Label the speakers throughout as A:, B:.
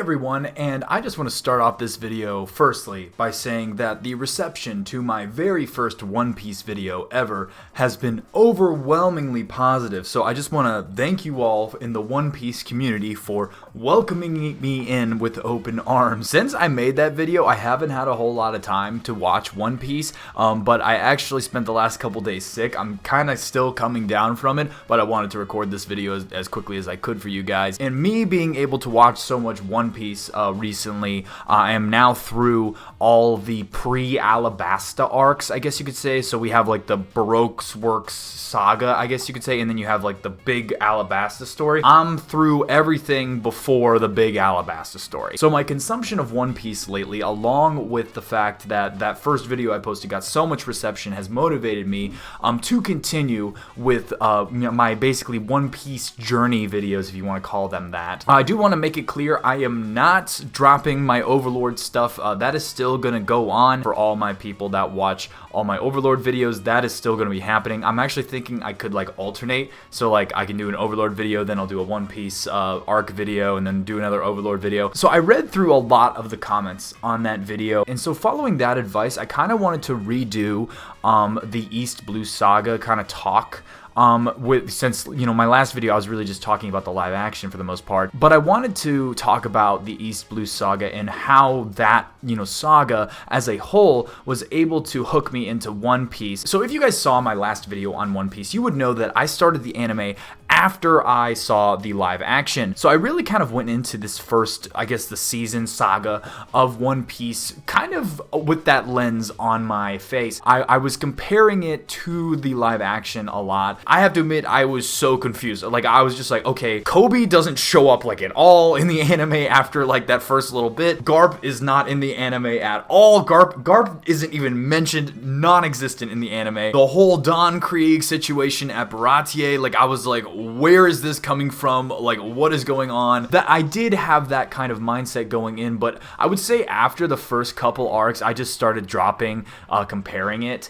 A: everyone, and I just want to start off this video firstly by saying that the reception to my very first One Piece video ever has been overwhelmingly positive. So I just want to thank you all in the One Piece community for welcoming me in with open arms. Since I made that video, I haven't had a whole lot of time to watch One Piece, but I actually spent the last couple days sick. I'm kind of still coming down from it, but I wanted to record this video as quickly as I could for you guys. And me being able to watch so much One Piece recently, I am now through all the pre-Alabasta arcs, I guess you could say. So we have like the Baroque's Works saga, I guess you could say, and then you have like the big Alabasta story. I'm through everything before the big Alabasta story. So my consumption of One Piece lately, along with the fact that that first video I posted got so much reception, has motivated me to continue with my basically One Piece journey videos, if you want to call them that. I do want to make it clear I am not dropping my Overlord stuff. That is still going to go on for all my people that watch all my Overlord videos. That is still going to be happening. I'm actually thinking I could like alternate, so like I can do an Overlord video, then I'll do a One Piece arc video, and then do another Overlord video. So I read through a lot of the comments on that video, and so following that advice, I kind of wanted to redo the East Blue Saga kind of talk. Since, you know, my last video I was really just talking about the live action for the most part, but I wanted to talk about the East Blue Saga and how that, you know, saga as a whole was able to hook me into One Piece. So if you guys saw my last video on One Piece, you would know that I started the anime after I saw the live action. So I really kind of went into this first, I guess, the season saga of One Piece kind of with that lens on my face. I was comparing it to the live action a lot. I have to admit, I was so confused. Like, I was just like, okay, Kobe doesn't show up like at all in the anime after like that first little bit. Garp is not in the anime at all. Garp isn't even mentioned, non-existent in the anime. The whole Don Krieg situation at Baratie, like I was like, where is this coming from? Like, what is going on? That I did have that kind of mindset going in, but I would say after the first couple arcs, I just started dropping, comparing it,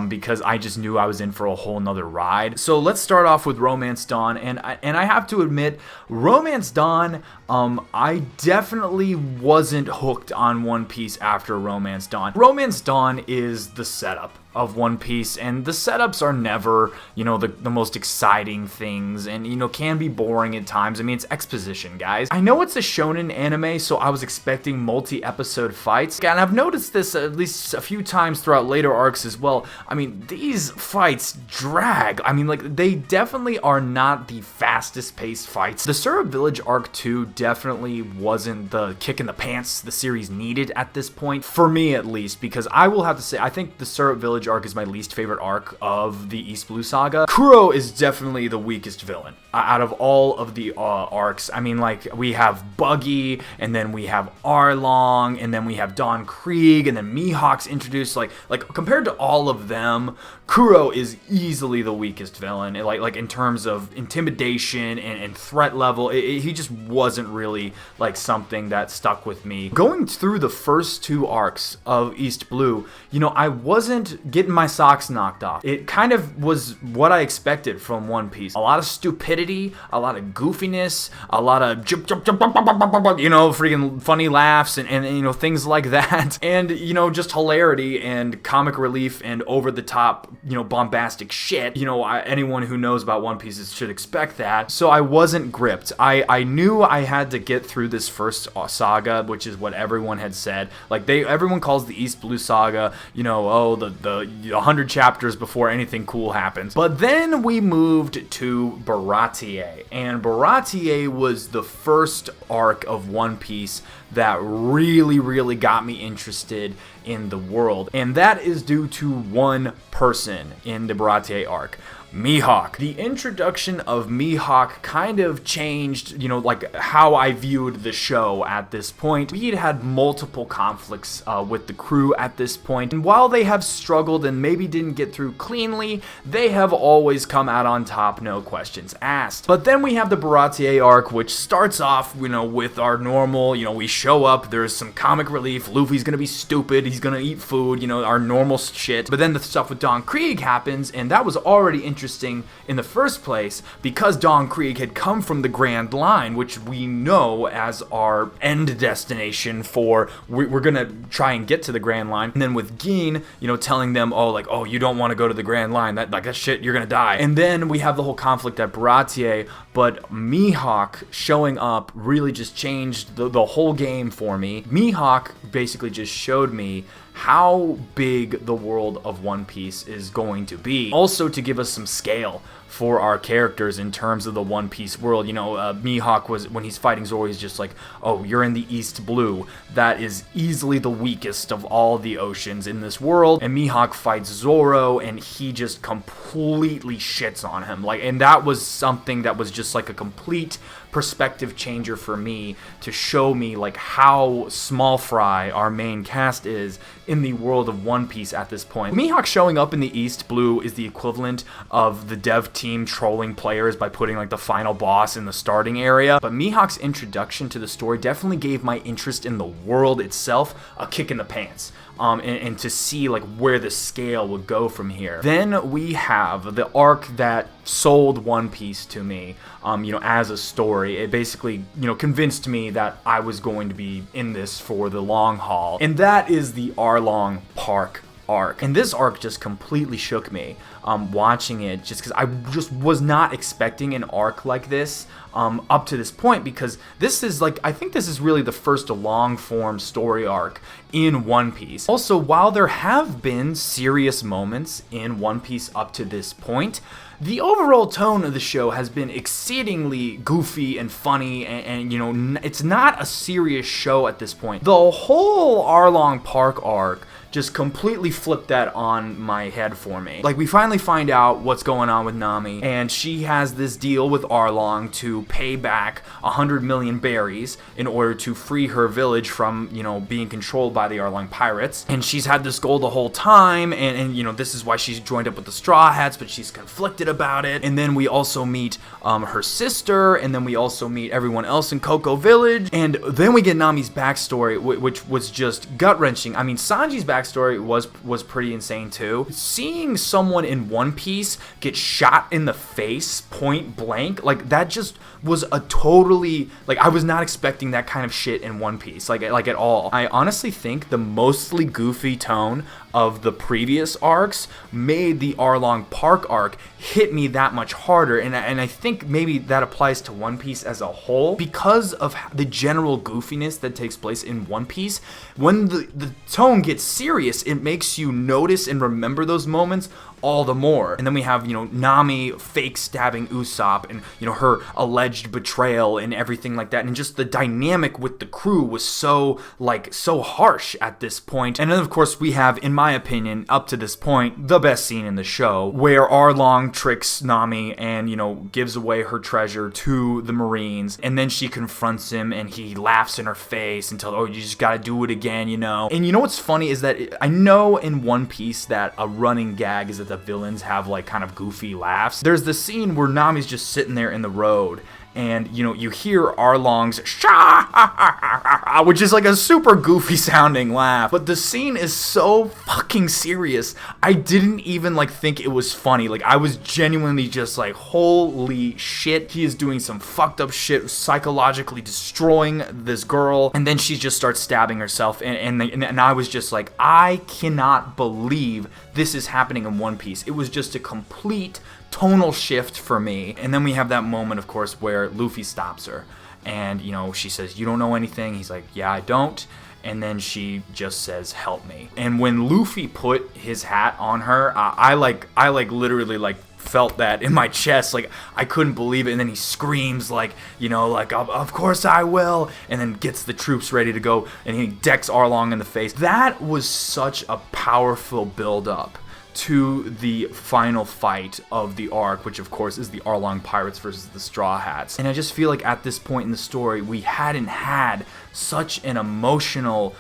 A: because I just knew I was in for a whole nother ride. So let's start off with Romance Dawn, and I have to admit, Romance Dawn, I definitely wasn't hooked on One Piece after Romance Dawn. Romance Dawn is the setup of One Piece, and the setups are never, you know, the most exciting things, and, you know, can be boring at times. I mean, it's exposition, guys. I know it's a shonen anime, so I was expecting multi-episode fights, and I've noticed this at least a few times throughout later arcs as well. I mean, these fights drag. I mean, like, they definitely are not the fastest paced fights. The Syrup Village Arc 2 definitely wasn't the kick in the pants the series needed at this point, for me at least, because I will have to say, I think the Syrup Village arc is my least favorite arc of the East Blue Saga. Kuro is definitely the weakest villain out of all of the arcs. I mean, like, we have Buggy, and then we have Arlong, and then we have Don Krieg, and then Mihawk's introduced. Like compared to all of them, Kuro is easily the weakest villain. Like in terms of intimidation and threat level, he just wasn't really like something that stuck with me. Going through the first two arcs of East Blue, you know, I wasn't getting my socks knocked off. It kind of was what I expected from One Piece. A lot of stupidity, a lot of goofiness, a lot of jump, you know, freaking funny laughs and you know, things like that. And, you know, just hilarity and comic relief and over the top, you know, bombastic shit. You know, anyone who knows about One Piece should expect that. So I wasn't gripped. I knew I had to get through this first saga, which is what everyone had said. Like, everyone calls the East Blue Saga, you know, oh, the 100 chapters before anything cool happens. But then we moved to Baratie, and Baratie was the first arc of One Piece that really got me interested in the world, and that is due to one person in the Baratie arc. Mihawk. The introduction of Mihawk kind of changed, you know, like how I viewed the show at this point. We had multiple conflicts with the crew at this point, and while they have struggled and maybe didn't get through cleanly, they have always come out on top, no questions asked. But then we have the Baratie arc, which starts off, you know, with our normal, you know, we show up, there's some comic relief, Luffy's gonna be stupid, he's gonna eat food, you know, our normal shit. But then the stuff with Don Krieg happens, and that was already introduced interesting in the first place because Don Krieg had come from the Grand Line, which we know as our end destination for we're gonna try and get to the Grand Line. And then with Gin, you know, telling them, oh, you don't want to go to the Grand Line, that shit, you're gonna die. And then we have the whole conflict at Baratier, but Mihawk showing up really just changed the whole game for me. Mihawk basically just showed me how big the world of One Piece is going to be. Also to give us some scale for our characters in terms of the One Piece world. You know, Mihawk was, when he's fighting Zoro, he's just like, oh, you're in the East Blue. That is easily the weakest of all the oceans in this world. And Mihawk fights Zoro, and he just completely shits on him. And that was something that was just like a complete perspective changer for me, to show me how small fry our main cast is in the world of One Piece at this point. Mihawk showing up in the East Blue is the equivalent of the dev team trolling players by putting the final boss in the starting area. But Mihawk's introduction to the story definitely gave my interest in the world itself a kick in the pants. And to see where the scale would go from here. Then we have the arc that sold One Piece to me, as a story. It basically, convinced me that I was going to be in this for the long haul. And that is the Arlong Park arc. And this arc just completely shook me watching it, just because I just was not expecting an arc like this up to this point, because this is I think this is really the first long form story arc in One Piece. Also, while there have been serious moments in One Piece up to this point, the overall tone of the show has been exceedingly goofy and funny, and it's not a serious show at this point. The whole Arlong Park arc just completely flipped that on my head for me. We finally find out what's going on with Nami, and she has this deal with Arlong to pay back 100 million berries in order to free her village from, being controlled by the Arlong pirates. And she's had this goal the whole time, and this is why she's joined up with the Straw Hats, but she's conflicted about it. And then we also meet her sister, and then we also meet everyone else in Cocoa Village, and then we get Nami's backstory, which was just gut-wrenching. I mean, Sanji's backstory was pretty insane too. Seeing someone in One Piece get shot in the face point blank, that just was a totally, I was not expecting that kind of shit in One Piece, at all. I honestly think the mostly goofy tone of the previous arcs made the Arlong Park arc hit me that much harder, and I think maybe that applies to One Piece as a whole, because of the general goofiness that takes place in One Piece. When the tone gets serious, it makes you notice and remember those moments all the more. And then we have, Nami fake stabbing Usopp, and, her alleged betrayal and everything like that. And just the dynamic with the crew was so harsh at this point. And then, of course, we have, in my opinion, up to this point, the best scene in the show, where Arlong tricks Nami and, gives away her treasure to the Marines. And then she confronts him, and he laughs in her face and tells her, oh, you just gotta do it again, And what's funny is that I know in One Piece that a running gag is that the villains have kind of goofy laughs. There's the scene where Nami's just sitting there in the road, and you hear Arlong's shah, which is a super goofy sounding laugh, but the scene is so fucking serious. I didn't even think it was funny. I was genuinely just holy shit, he is doing some fucked up shit, psychologically destroying this girl. And then she just starts stabbing herself, and I was just I cannot believe this is happening in One Piece. It was just a complete tonal shift for me. And then we have that moment, of course, where Luffy stops her, and she says, you don't know anything. He's like, yeah, I don't. And then she just says, help me. And when Luffy put his hat on her, I literally felt that in my chest. I couldn't believe it. And then he screams of course I will, and then gets the troops ready to go, and he decks Arlong in the face. That was such a powerful build-up to the final fight of the arc, which of course is the Arlong Pirates versus the Straw Hats. And I just feel at this point in the story, we hadn't had such an emotional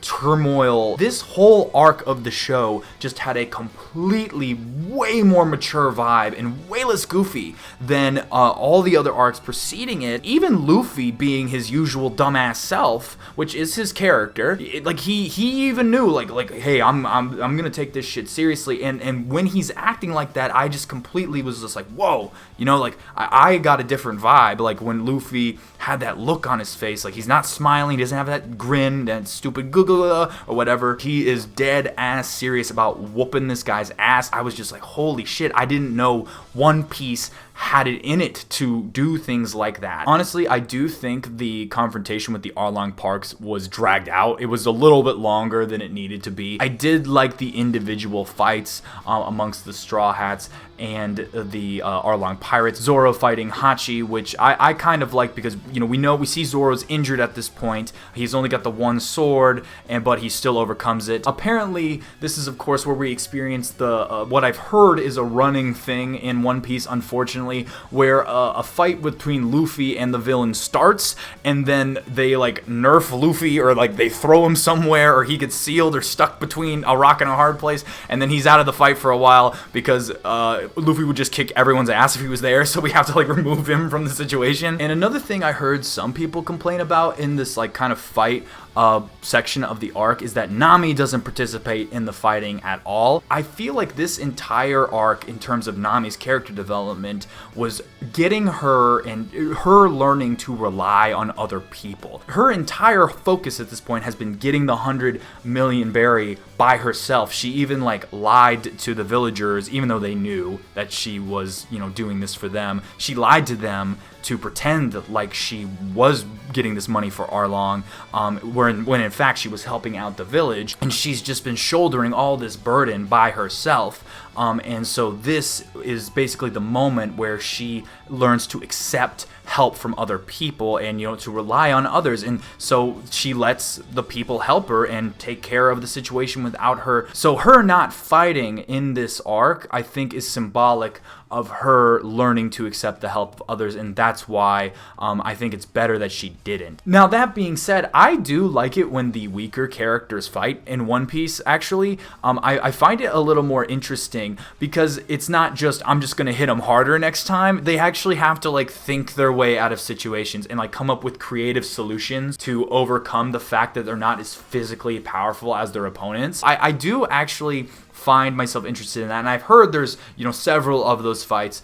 A: turmoil. This whole arc of the show just had a completely way more mature vibe and way less goofy than all the other arcs preceding it. Even Luffy being his usual dumbass self, which is his character, he even knew hey, I'm gonna take this shit seriously. honestly. And when he's acting like that, I just completely was just like, whoa, you know, like I got a different vibe. Like when Luffy had that look on his face, like he's not smiling, he doesn't have that grin, that stupid guggle or whatever. He is dead ass serious about whooping this guy's ass. I was just like, holy shit, I didn't know One Piece had it in it to do things like that. Honestly, I do think the confrontation with the Arlong Parks was dragged out. It was a little bit longer than it needed to be. I did like the individual fights amongst the Straw Hats and the Arlong Pirates. Zoro fighting Hachi, which I kind of like because, you know, we see Zoro's injured at this point. He's only got the one sword, but he still overcomes it. Apparently, this is of course where we experience the what I've heard is a running thing in One Piece, unfortunately, where a fight between Luffy and the villain starts, and then they like nerf Luffy, or like they throw him somewhere, or he gets sealed or stuck between a rock and a hard place, and then he's out of the fight for a while because Luffy would just kick everyone's ass if he was there, so we have to like remove him from the situation. And another thing I heard some people complain about in this like kind of fight section of the arc is that Nami doesn't participate in the fighting at all. I feel like this entire arc, in terms of Nami's character development, was getting her and her learning to rely on other people. Her entire focus at this point has been getting the 100 million berry by herself. She even like lied to the villagers, even though they knew that she was, you know, doing this for them. She lied to them to pretend like she was getting this money for Arlong, when in fact she was helping out the village, and she's just been shouldering all this burden by herself. And so this is basically the moment where she learns to accept help from other people and, you know, to rely on others. And so she lets the people help her and take care of the situation without her. So her not fighting in this arc, I think, is symbolic of her learning to accept the help of others, and that's why I think it's better that she didn't. Now, that being said, I do like it when the weaker characters fight in One Piece, actually. I find it a little more interesting because it's not just, I'm just gonna hit them harder next time. They actually have to like think their way out of situations and like come up with creative solutions to overcome the fact that they're not as physically powerful as their opponents. I do actually find myself interested in that, and I've heard there's, you know, several of those fights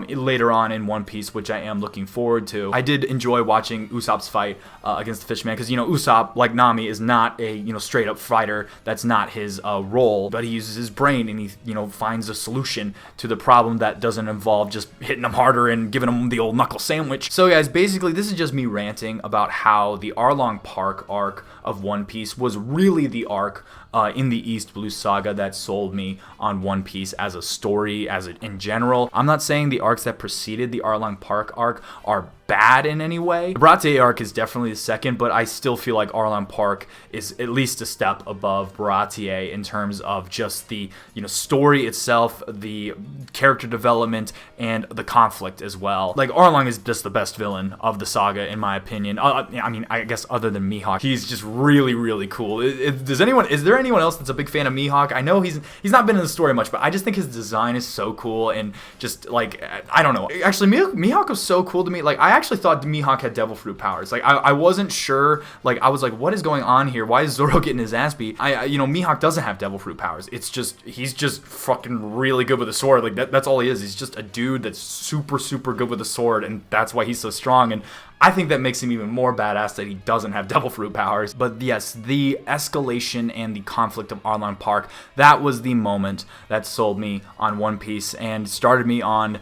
A: later on in One Piece, which I am looking forward to. I did enjoy watching Usopp's fight against the Fishman, because, you know, Usopp, like Nami, is not a, you know, straight up fighter. That's not his role, but he uses his brain and he, you know, finds a solution to the problem that doesn't involve just hitting him harder and giving him the old knuckle sandwich. So guys, basically this is just me ranting about how the Arlong Park arc of One Piece was really the arc in the East Blue Saga that sold me on One Piece as a story, in general. I'm not saying the arcs that preceded the Arlong Park arc are bad in any way. The Baratie arc is definitely the second, but I still feel like Arlong Park is at least a step above Baratie in terms of just the, you know, story itself, the character development, and the conflict as well. Like, Arlong is just the best villain of the saga, in my opinion. I mean, I guess other than Mihawk, he's just really, really cool. Is there anyone else that's a big fan of Mihawk? I know he's not been in the story much, but I just think his design is so cool, and just like, I don't know. Actually, Mihawk was so cool to me. Like, I actually thought Mihawk had devil fruit powers. Like, I wasn't sure. Like, I was like, what is going on here? Why is Zoro getting his ass beat? You know, Mihawk doesn't have devil fruit powers. It's just, he's just fucking really good with a sword. Like, that's all he is. He's just a dude that's super, super good with a sword, and that's why he's so strong. And I think that makes him even more badass that he doesn't have devil fruit powers. But yes, the escalation and the conflict of Arlong Park, that was the moment that sold me on One Piece and started me on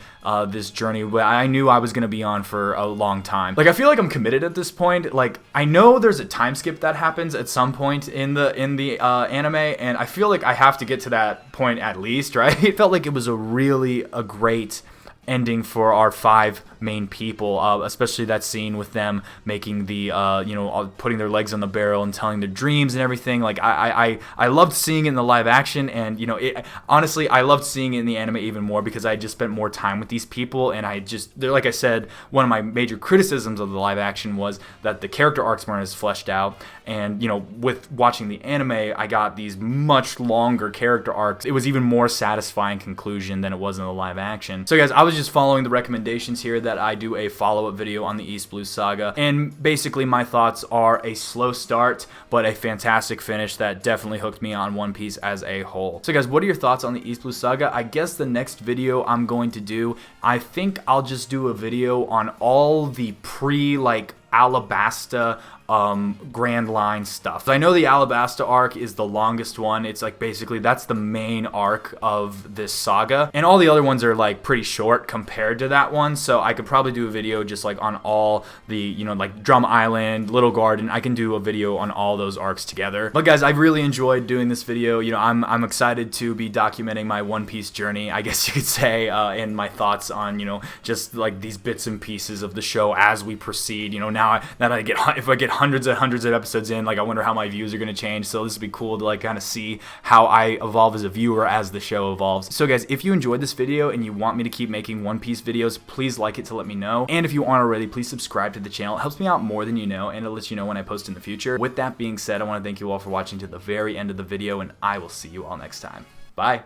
A: this journey where I knew I was going to be on for a long time. Like, I feel like I'm committed at this point. Like, I know there's a time skip that happens at some point in the anime, and I feel like I have to get to that point at least, right? It felt like it was a great ending for our 5 main people, especially that scene with them making the, putting their legs on the barrel and telling their dreams and everything. Like, I loved seeing it in the live action, and, you know, honestly, I loved seeing it in the anime even more because I just spent more time with these people, and like I said, one of my major criticisms of the live action was that the character arcs weren't as fleshed out, and, you know, with watching the anime, I got these much longer character arcs. It was even more satisfying conclusion than it was in the live action. So guys, I was just following the recommendations here that I do a follow-up video on the East Blue Saga. And basically my thoughts are a slow start, but a fantastic finish that definitely hooked me on One Piece as a whole. So guys, what are your thoughts on the East Blue Saga? I guess the next video I'm going to do, I think I'll just do a video on all the Alabasta Grand Line stuff. I know the Alabasta arc is the longest one. It's like basically that's the main arc of this saga, and all the other ones are like pretty short compared to that one. So I could probably do a video just like on all the, you know, like Drum Island, Little Garden. I can do a video on all those arcs together. But guys, I really enjoyed doing this video. You know, I'm excited to be documenting my One Piece journey, I guess you could say, and my thoughts on, you know, just like these bits and pieces of the show as we proceed. You know, now that if I get hundreds of episodes in, like I wonder how my views are going to change. So this would be cool to like kind of see how I evolve as a viewer as the show evolves. So guys, if you enjoyed this video and you want me to keep making One Piece videos, please like it to let me know. And if you aren't already, please subscribe to the channel. It helps me out more than you know, and it lets you know when I post in the future. With that being said, I want to thank you all for watching to the very end of the video, and I will see you all next time. Bye.